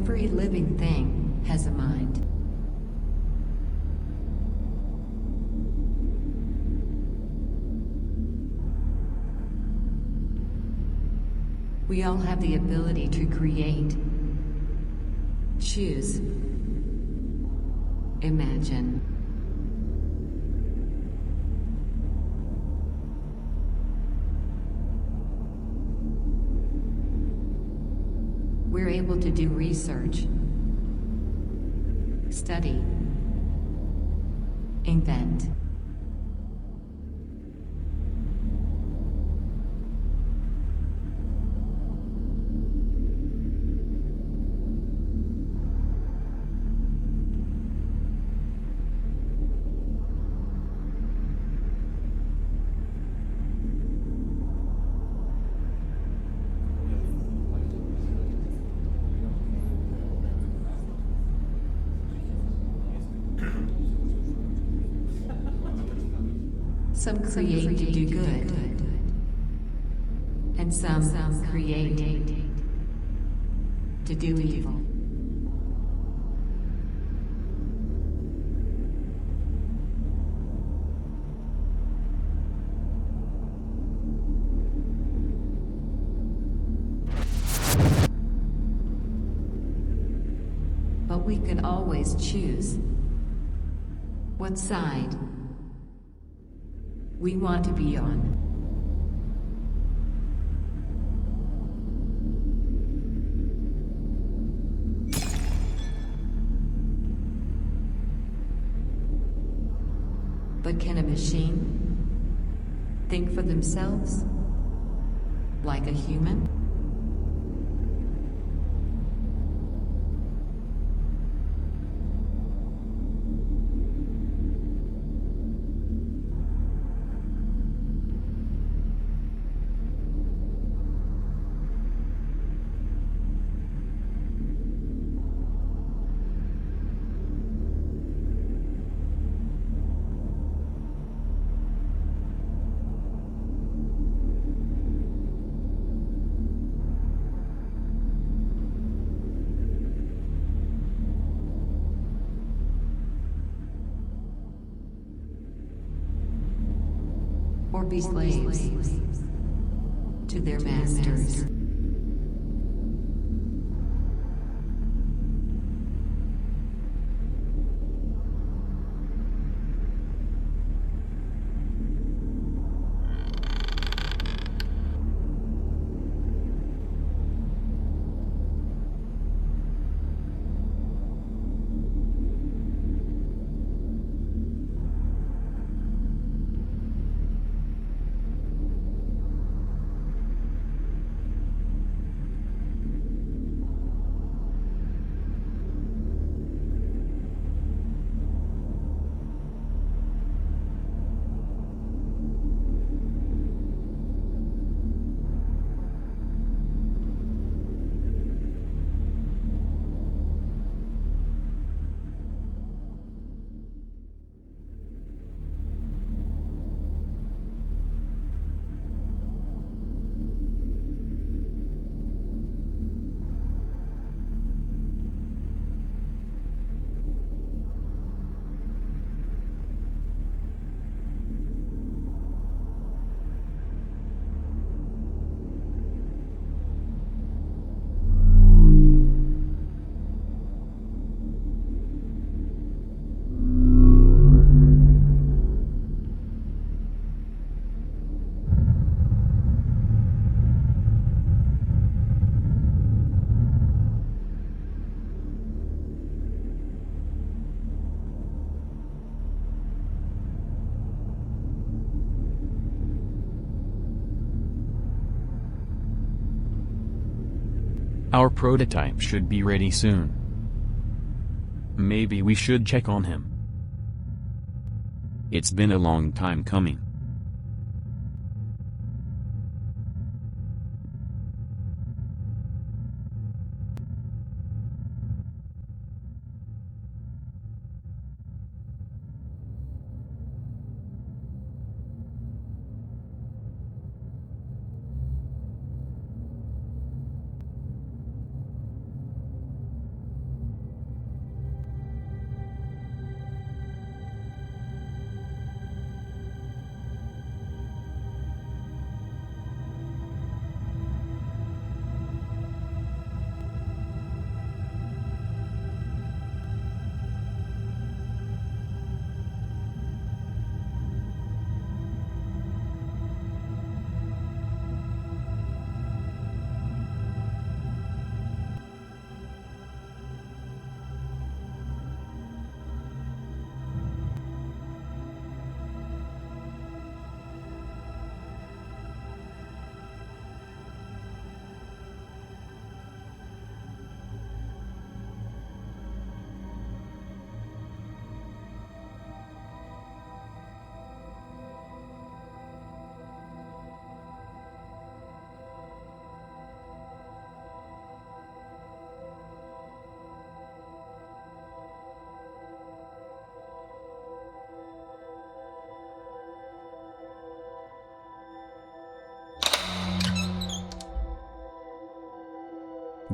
Every living thing has a mind. We all have the ability to create, choose, imagine. We're able to do research, study, invent. Some create to do good, and some create to do evil. But we can always choose what side we want to be on. But can a machine think for themselves like a human? Or be slaves to their masters. Our prototype should be ready soon. Maybe we should check on him. It's been a long time coming.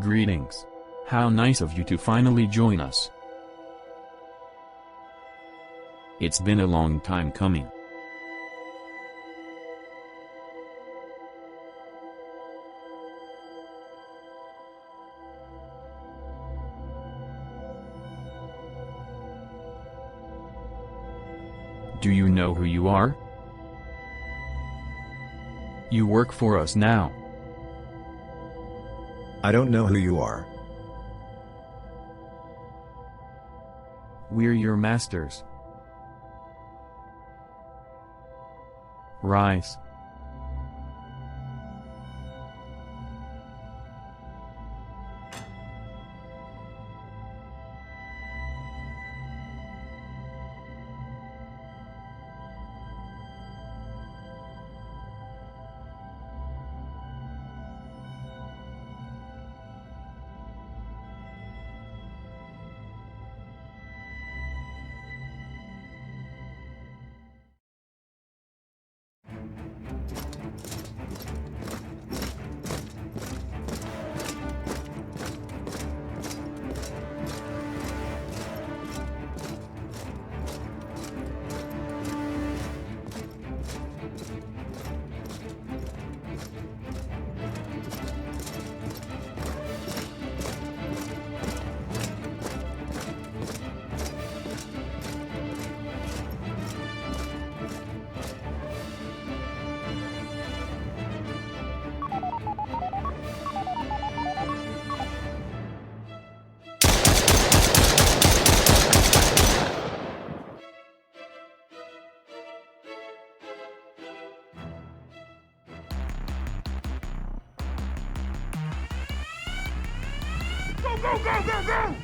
Greetings. How nice of you to finally join us. It's been a long time coming. Do you know who you are? You work for us now. I don't know who you are. We're your masters. Rise. Go, go, go, go, go!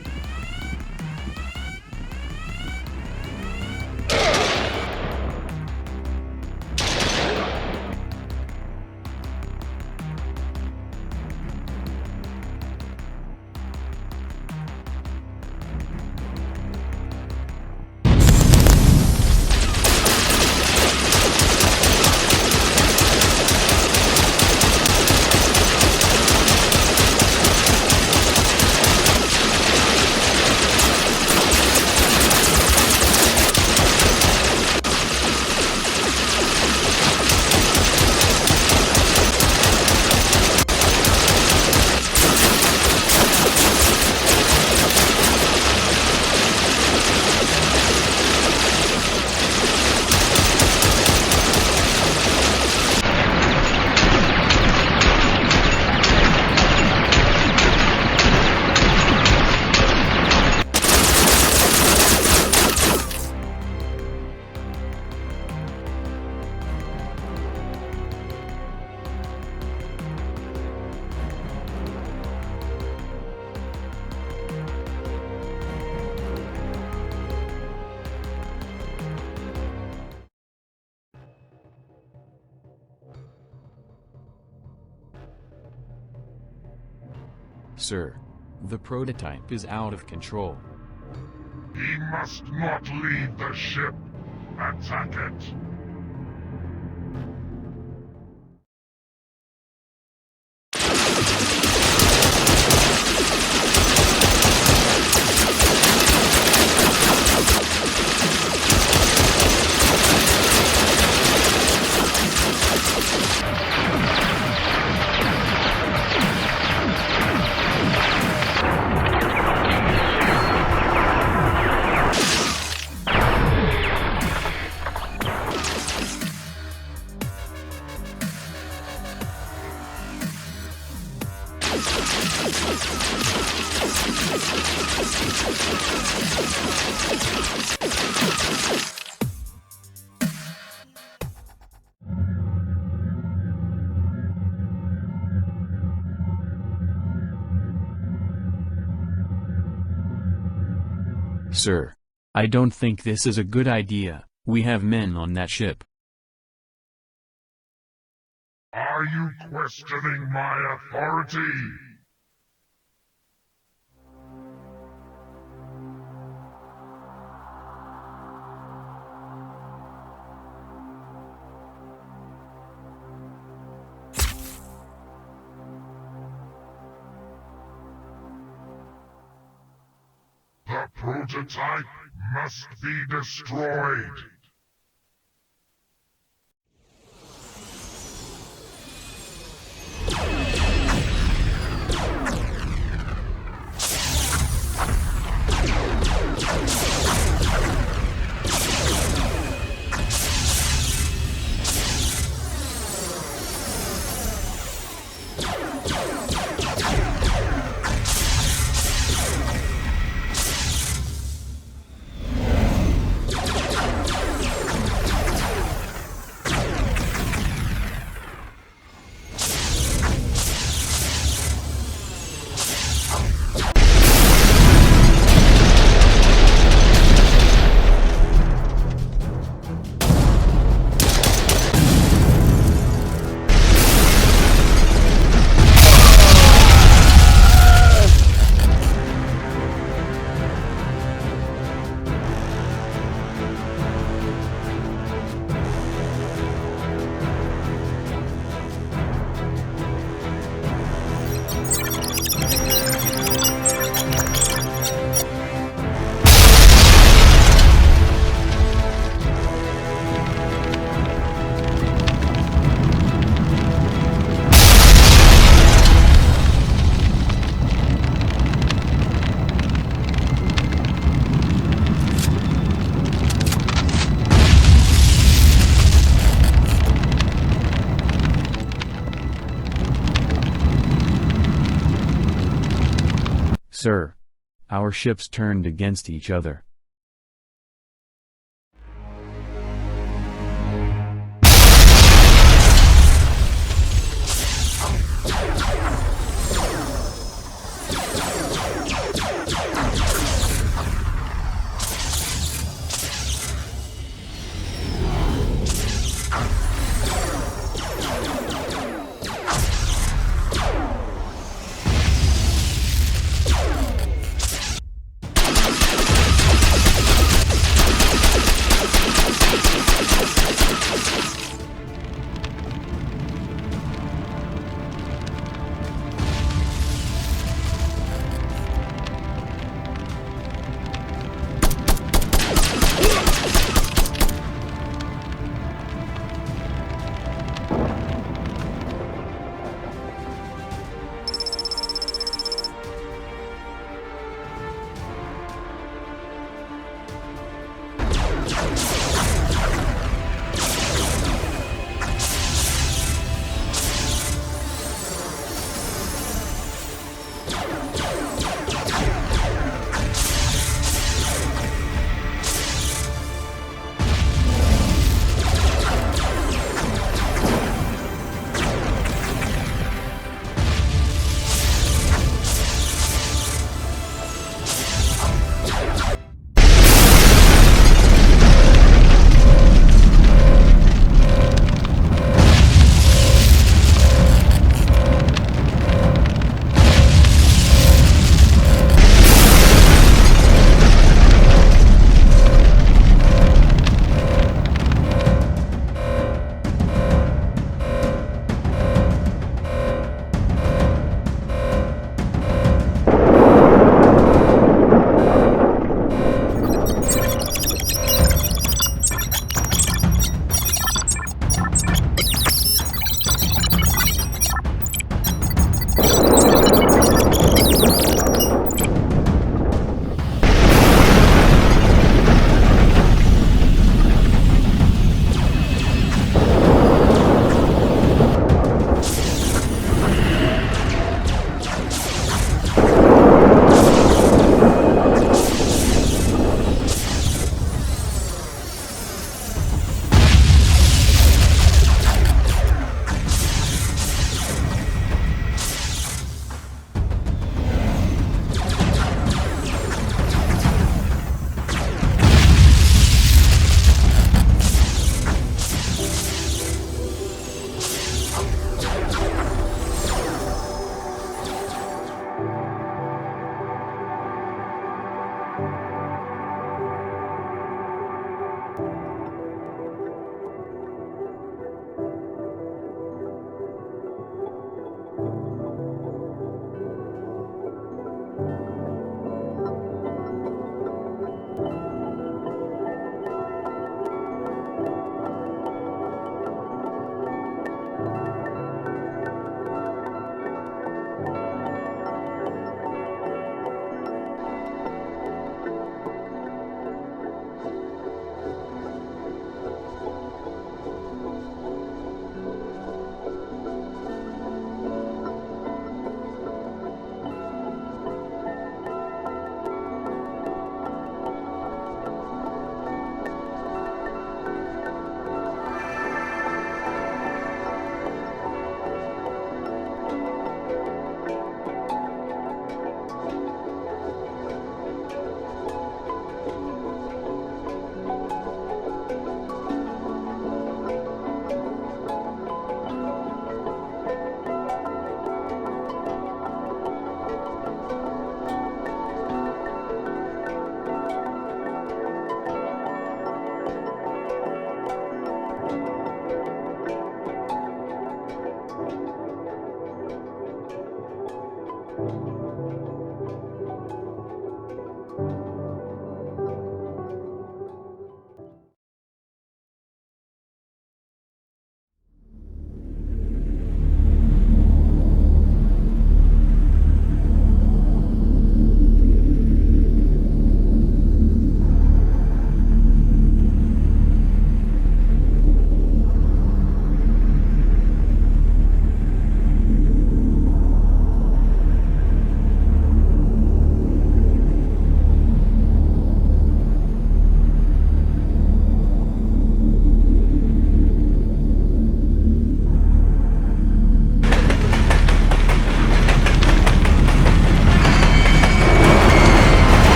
Sir, the prototype is out of control. He must not leave the ship. Attack it. Sir, I don't think this is a good idea. We have men on that ship. Are you questioning my authority? prototype must be destroyed. Sir. Our ships turned against each other.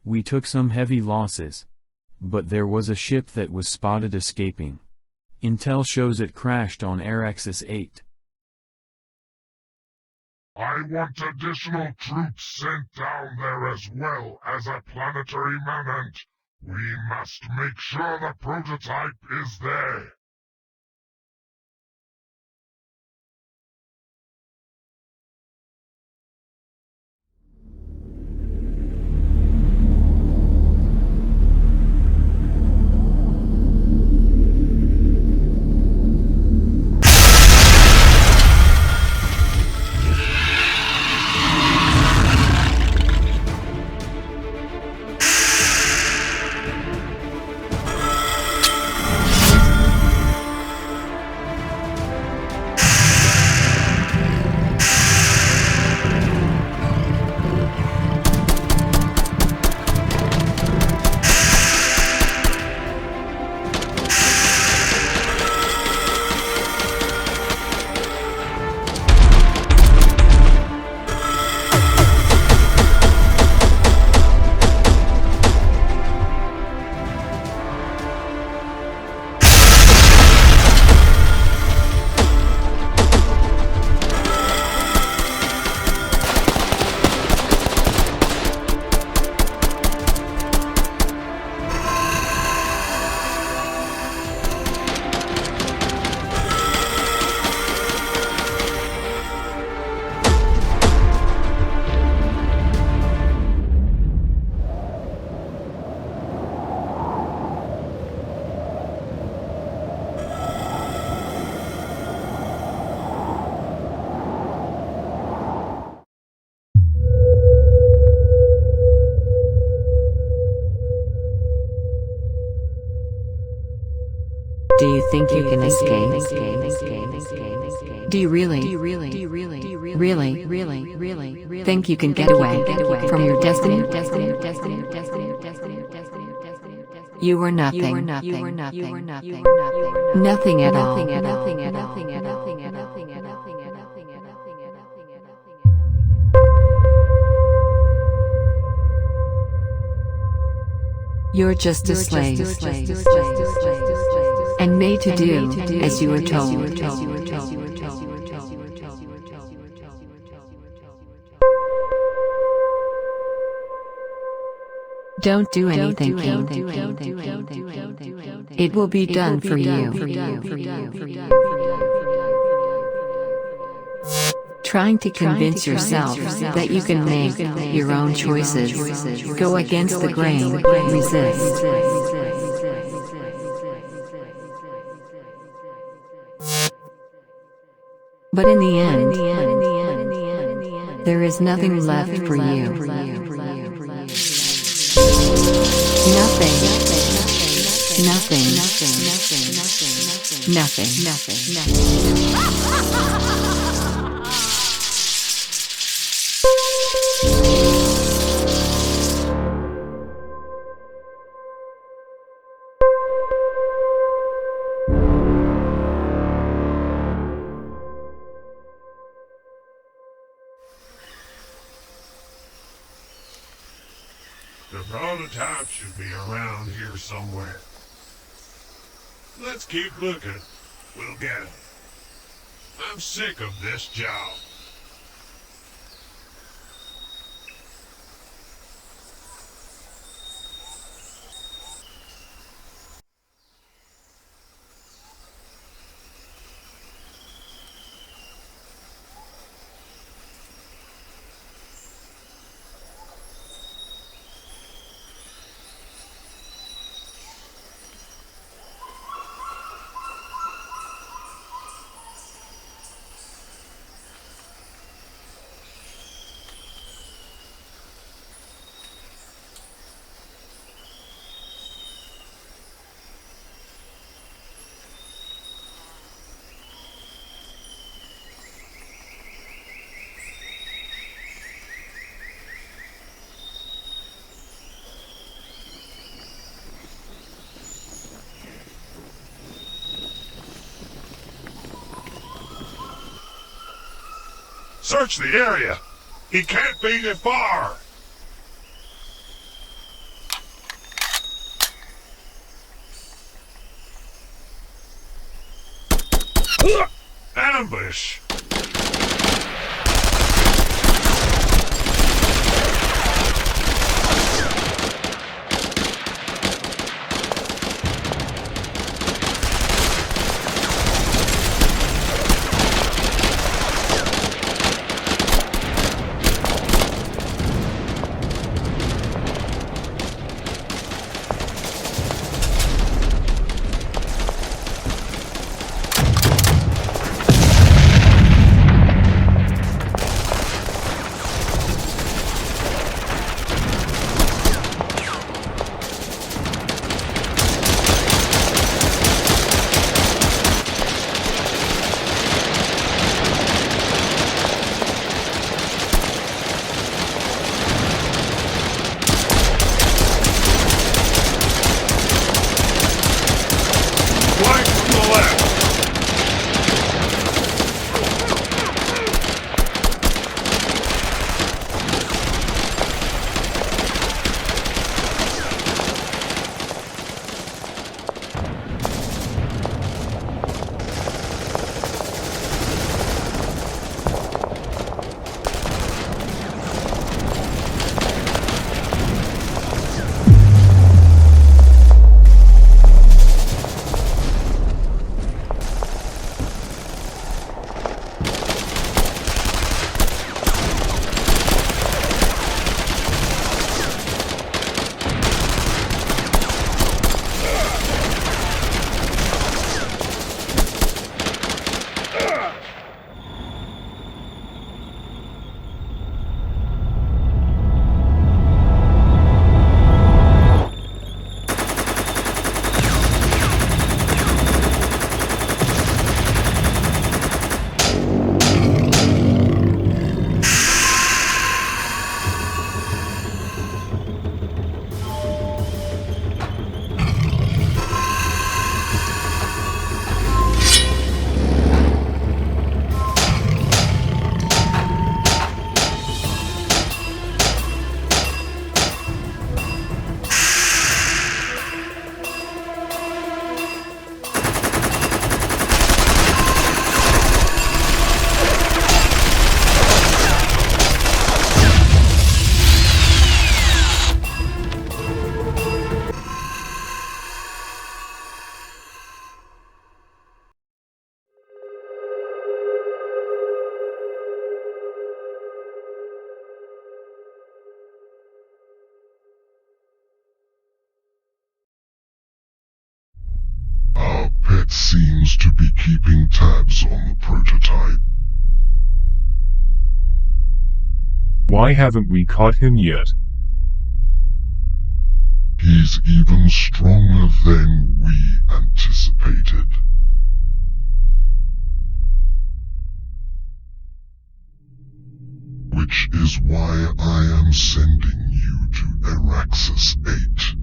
We took some heavy losses. But there was a ship that was spotted escaping. Intel shows it crashed on Araxis 8. I want additional troops sent down there as well as a planetary manhunt. We must make sure the prototype is there. Do you think you can escape? Do you really think you can get away from your destiny? You were nothing. Nothing at all. You're just a slave, and made to do as you were told. Don't do any thinking. It will be done for you. Trying to convince yourself that you can make your own choices, go against the grain, resist. But in the end, there is nothing left for you. Nothing. The prototype should be around here somewhere. Let's keep looking. We'll get it. I'm sick of this job. Search the area. He can't be that far. ambush. Flank from the left. Our pet seems to be keeping tabs on the prototype. Why haven't we caught him yet? He's even stronger than we anticipated. Which is why I am sending you to Araxis 8.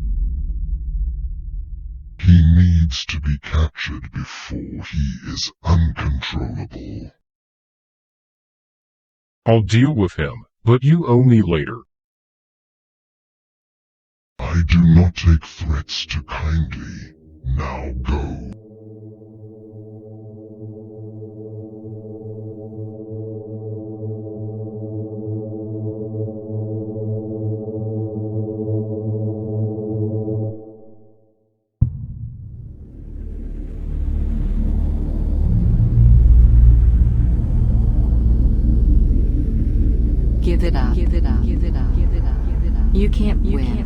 He needs to be captured before he is uncontrollable. I'll deal with him, but you owe me later. I do not take threats too kindly. Now go. Give it up. Give it up. Give it up. Give it up. Give it up. You can't win.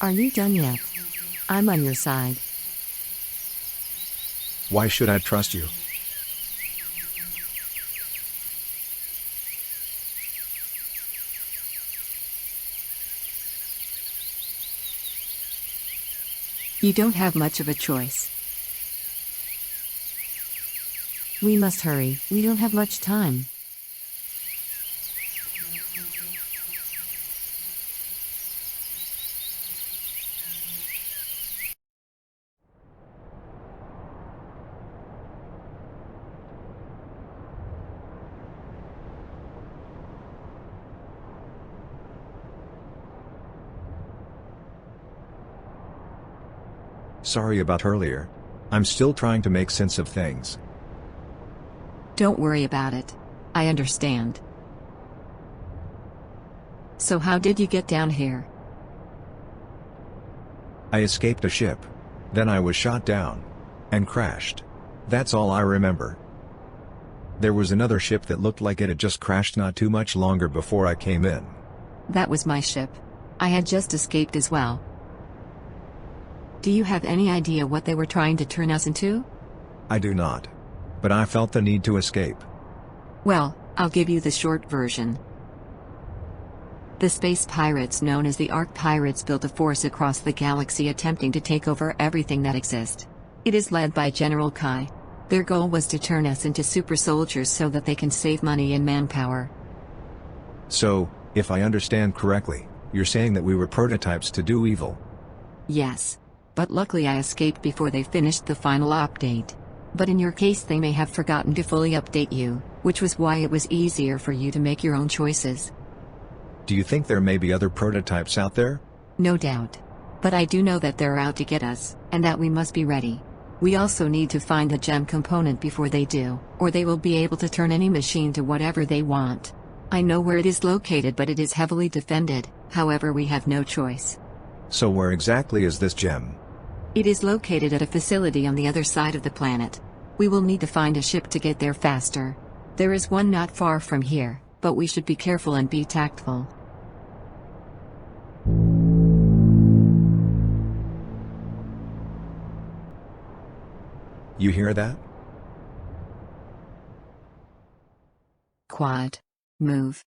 Are you done yet? I'm on your side. Why should I trust you? You don't have much of a choice. We must hurry, we don't have much time. Sorry about earlier. I'm still trying to make sense of things. Don't worry about it. I understand. So how did you get down here? I escaped a ship. Then I was shot down. And crashed. That's all I remember. There was another ship that looked like it had just crashed not too much longer before I came in. That was my ship. I had just escaped as well. Do you have any idea what they were trying to turn us into? I do not. But I felt the need to escape. Well, I'll give you the short version. The space pirates known as the Ark Pirates built a force across the galaxy attempting to take over everything that exists. It is led by General Kai. Their goal was to turn us into super soldiers so that they can save money and manpower. So, if I understand correctly, you're saying that we were prototypes to do evil. Yes. But luckily I escaped before they finished the final update. But in your case they may have forgotten to fully update you, which was why it was easier for you to make your own choices. Do you think there may be other prototypes out there? No doubt. But I do know that they're out to get us, and that we must be ready. We also need to find the gem component before they do, or they will be able to turn any machine to whatever they want. I know where it is located, but it is heavily defended, however we have no choice. So where exactly is this gem? It is located at a facility on the other side of the planet. We will need to find a ship to get there faster. There is one not far from here, but we should be careful and be tactful. You hear that? Quad. Move.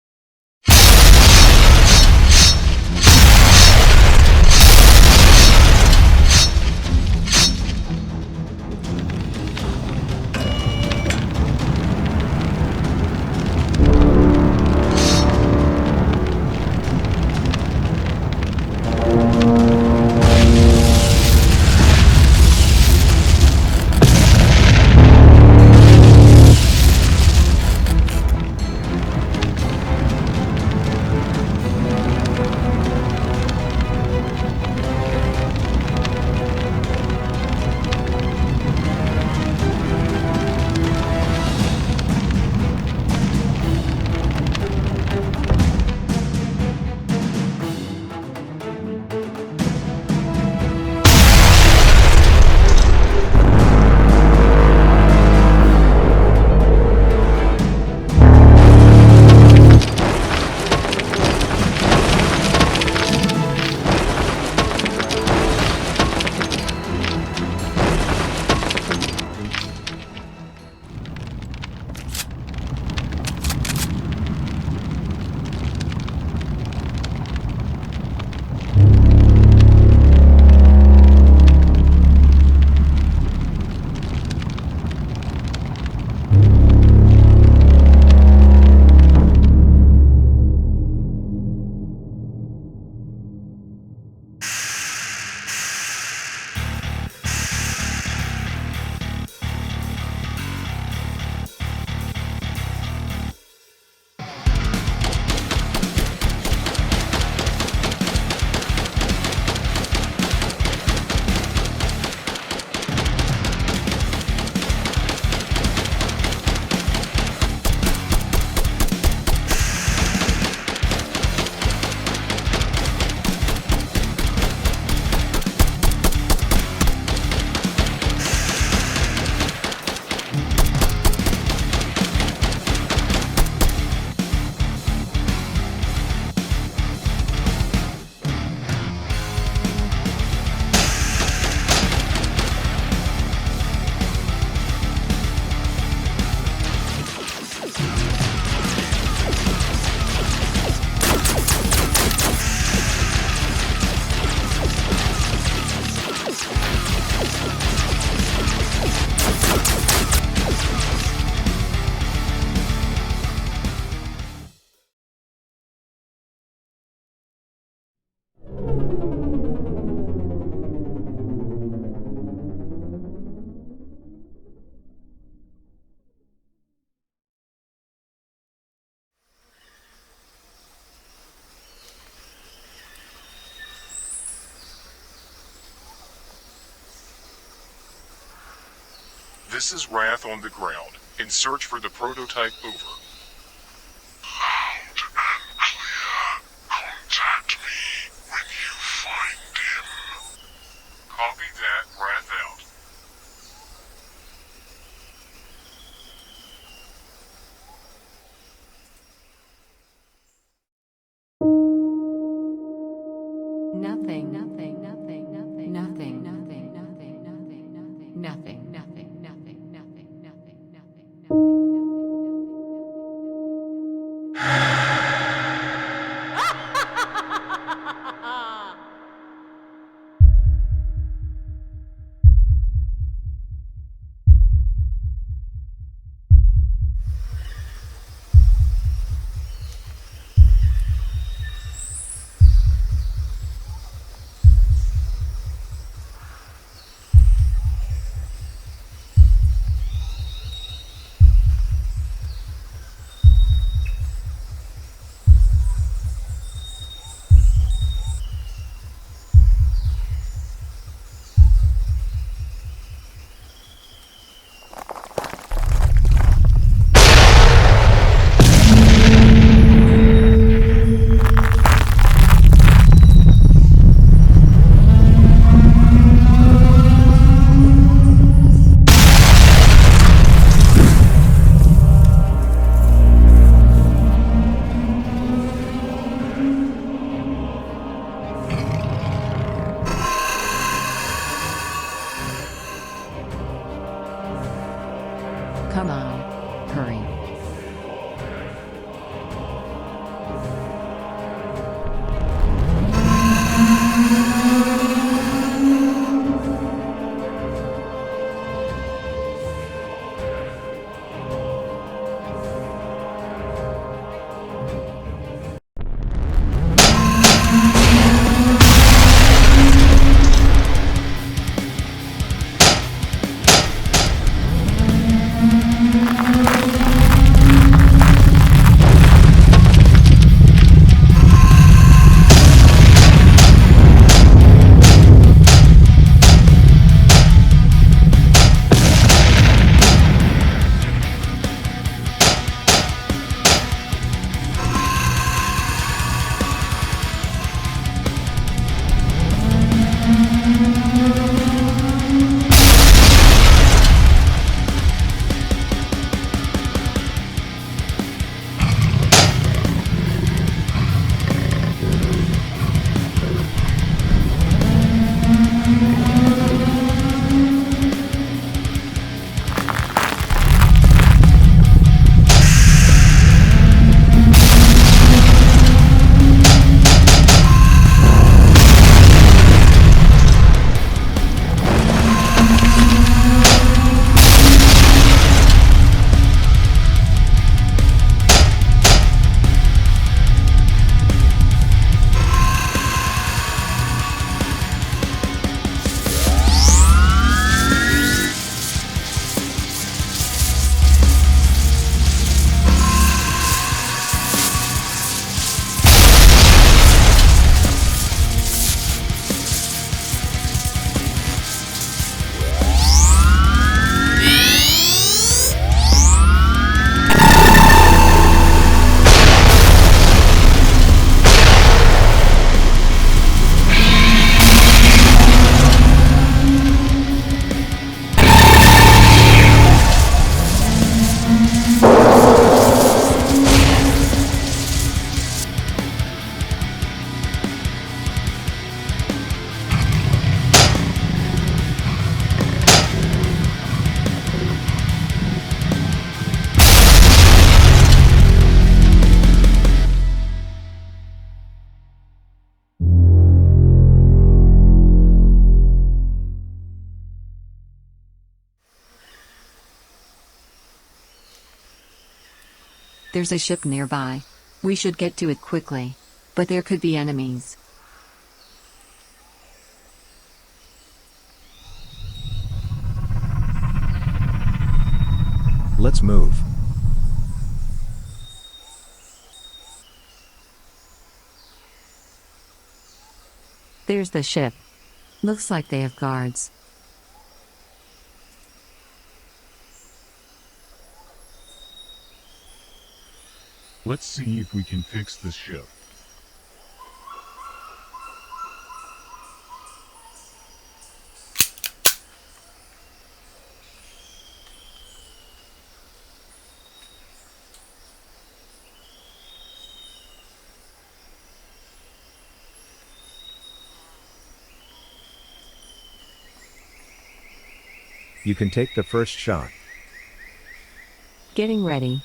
This is Wrath on the ground, in search for the prototype. Over. Loud and clear. Contact me when you find him. Copy that. Wrath out. Nothing, nothing, nothing, nothing, nothing, nothing, nothing, nothing, nothing, nothing, nothing, nothing, nothing, nothing, nothing. Come on, hurry. There's a ship nearby. We should get to it quickly. But there could be enemies. Let's move. There's the ship. Looks like they have guards. Let's see if we can fix this ship. You can take the first shot. Getting ready.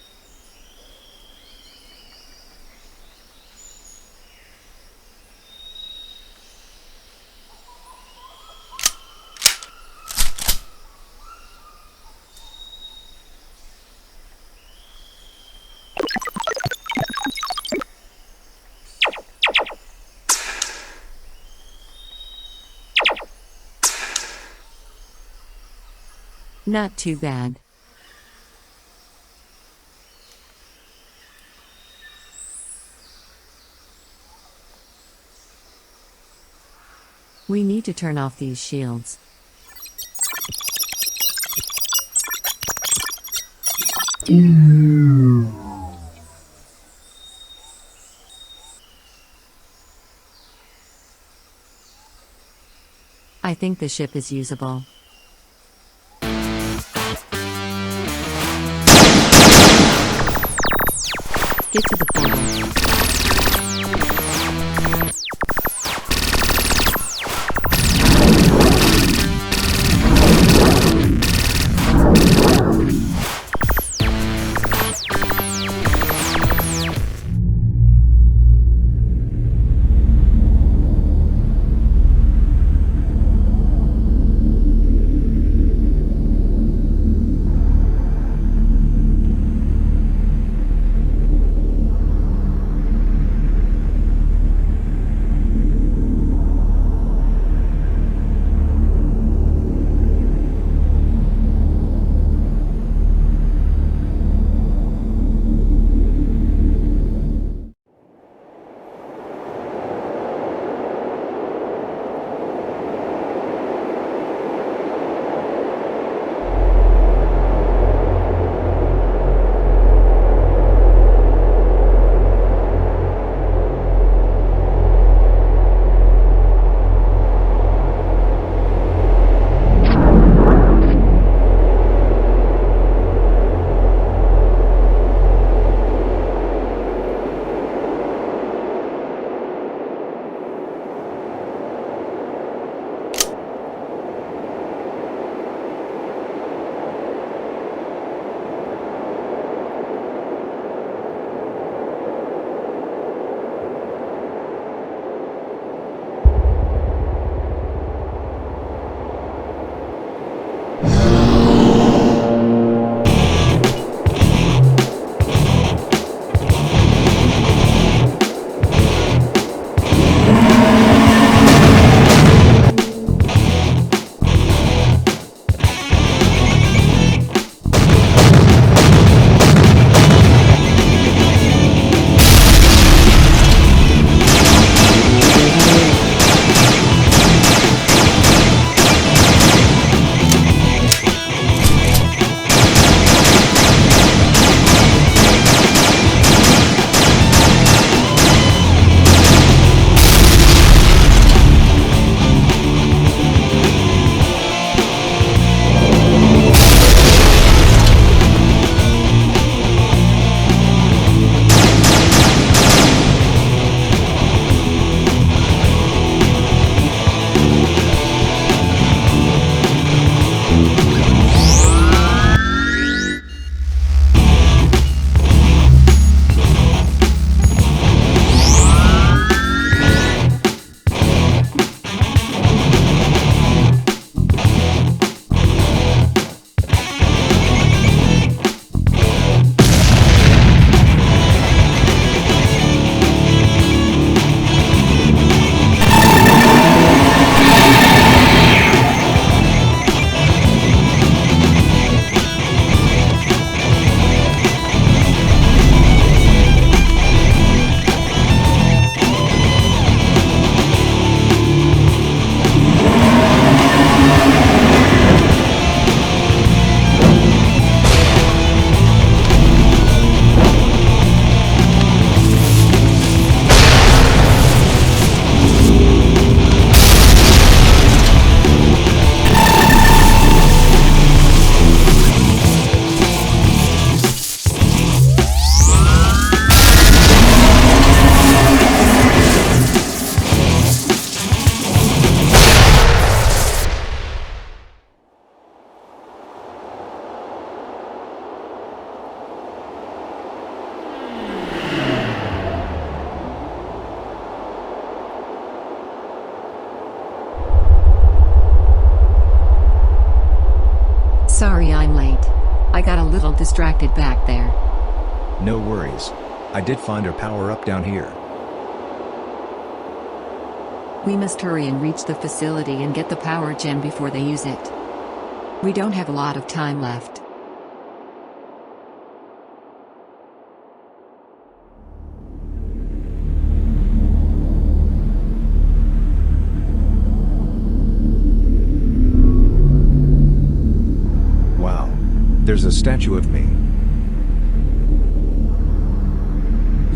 Not too bad. We need to turn off these shields. I think the ship is usable. Get to the portal. Sorry I'm late. I got a little distracted back there. No worries. I did find a power-up down here. We must hurry and reach the facility and get the power gem before they use it. We don't have a lot of time left. Wow. There's a statue of me.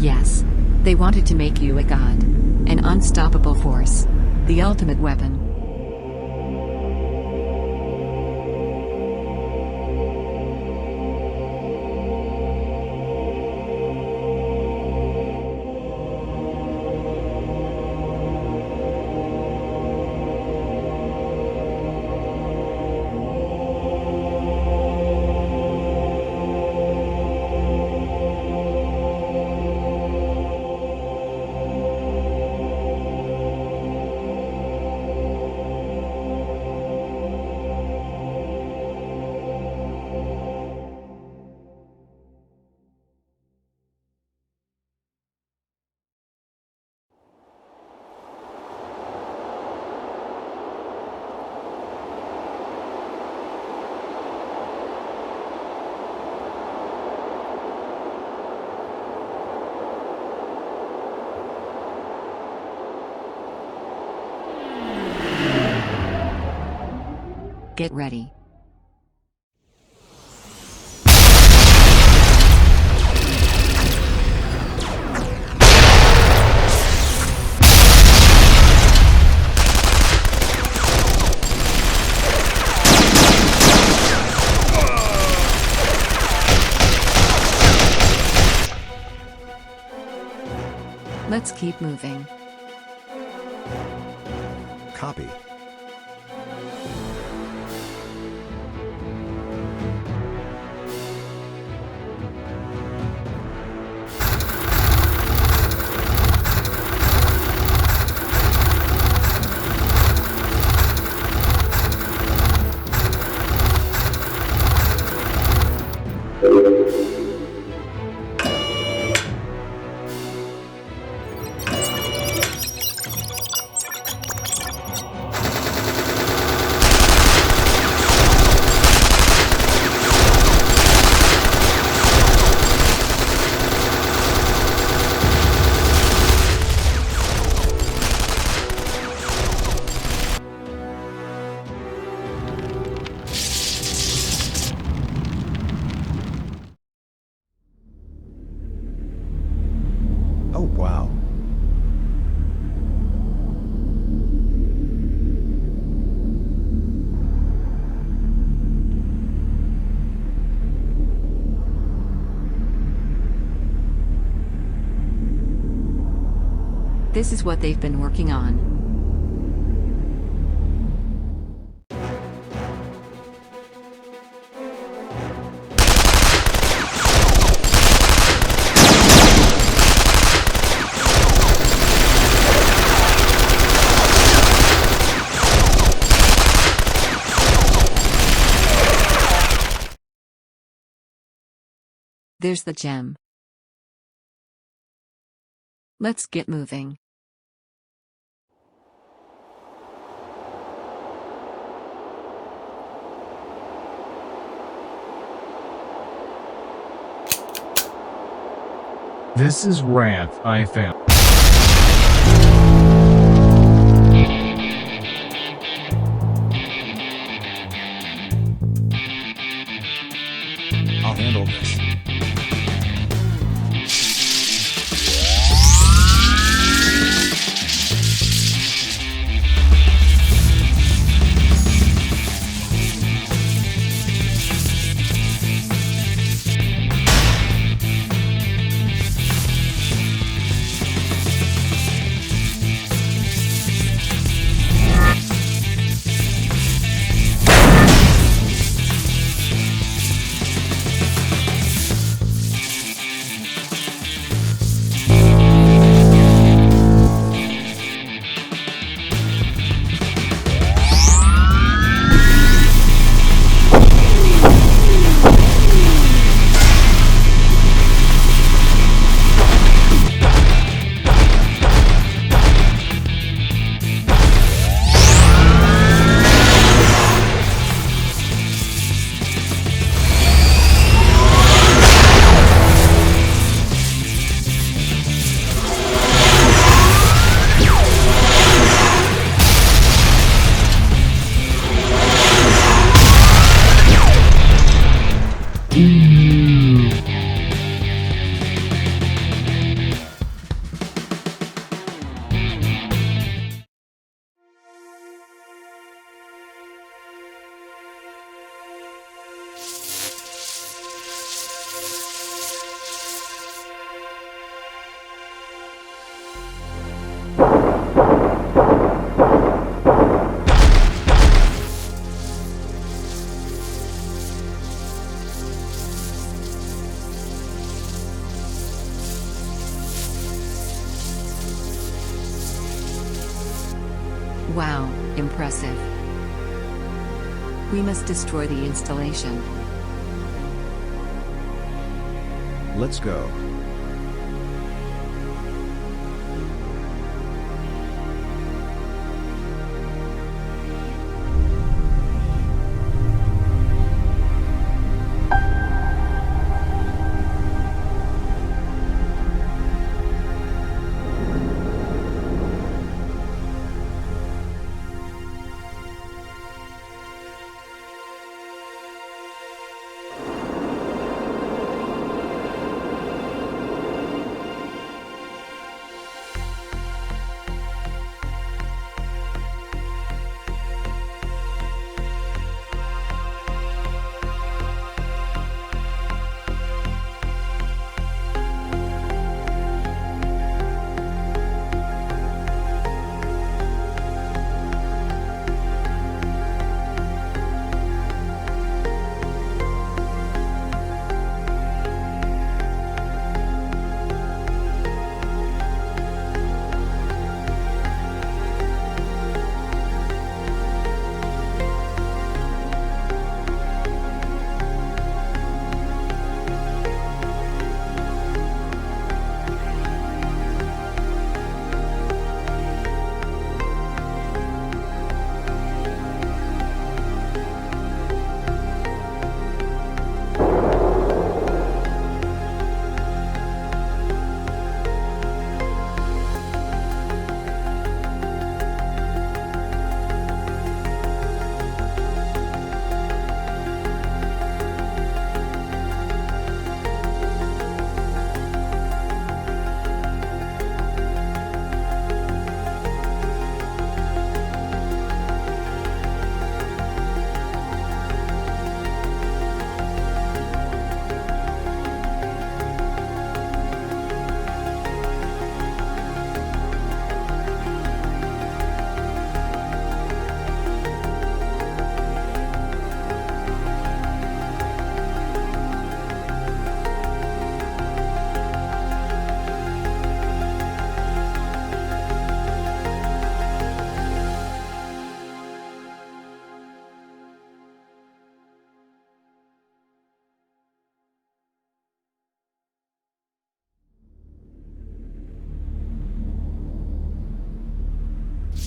Yes. They wanted to make you a god. An unstoppable force. The ultimate weapon. Get ready. Let's keep moving. Copy. Oh, wow. This is what they've been working on. There's the gem. Let's get moving. This is Wrath I found. I'll handle this. Wow, impressive. We must destroy the installation. Let's go.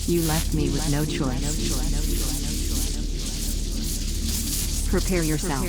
You left me with no choice. Prepare yourself.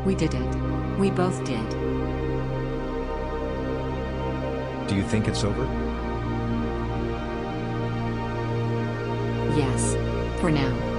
We did it. We both did. Do you think it's over? Yes. For now.